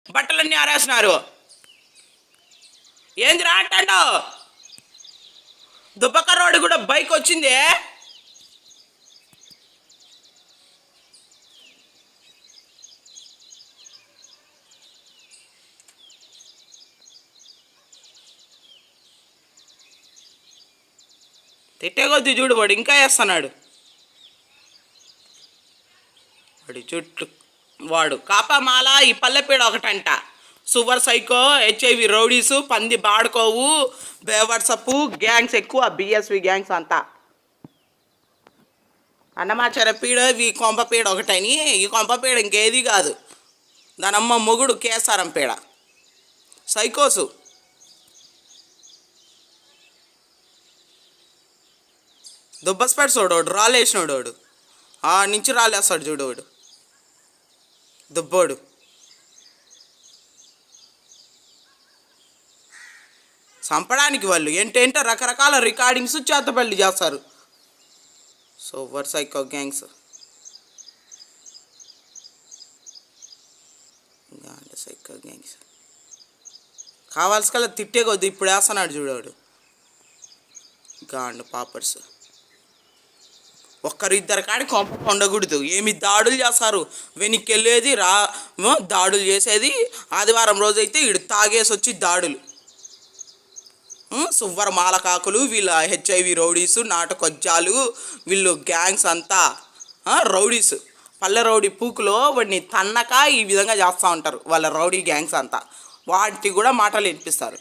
బట్టలన్నీ ఆరేస్తున్నారు. ఏంది రాటండో దుబ్బక రోడ్డు కూడా బైక్ వచ్చింది. తిట్టే కొద్ది చూడు వాడు ఇంకా వేస్తున్నాడు. వాడి చుట్టూ వాడు కాపామాల ఈ పల్లెపీడ ఒకటంట. సూపర్ సైకో, హెచ్ఐవి రౌడీసు, పంది బాడుకోవు, బేవర్సప్పు గ్యాంగ్స్ ఎక్కువ, బిఎస్వి గ్యాంగ్స్ అంతా. అన్నమాచార పీడ ఈ కొంప పీడ ఒకటని. ఈ కొంప పీడ ఇంకేది కాదు, దానమ్మ మొగుడు కేసారం పీడ. సైకోసు దుబ్బస్పేట చూడోడు, రాలేసినోడోడు ఆ నుంచి రాలేస్తాడు చూడోడు దుబ్బోడు. చంపడానికి వాళ్ళు ఏంటంటే రకరకాల రికార్డింగ్స్ చేతబళ్ళు చేస్తారు. Super psycho gangs. Psycho gangs కావాల్సి తిట్టే కొద్ది ఇప్పుడు వేస్తున్నాడు చూడోడు గాండు పాపర్స్. ఒక్కరిద్దరు కాడి కొంప ఉండకూడదు. ఏమి దాడులు చేస్తారు, వెనక్కి వెళ్ళేది దాడులు చేసేది. ఆదివారం రోజైతే వీడు తాగేసి వచ్చి దాడులు. సువ్వర మాలకాకులు వీళ్ళ హెచ్ఐవి రౌడీసు, నాటకొజ్జాలు, వీళ్ళు గ్యాంగ్స్ అంతా రౌడీస్. పల్లె రౌడీ పూకులో వాడిని తన్నక ఈ విధంగా చేస్తూ ఉంటారు వాళ్ళ రౌడీ గ్యాంగ్స్ అంతా. వాటికి కూడా మాటలు వినిపిస్తారు.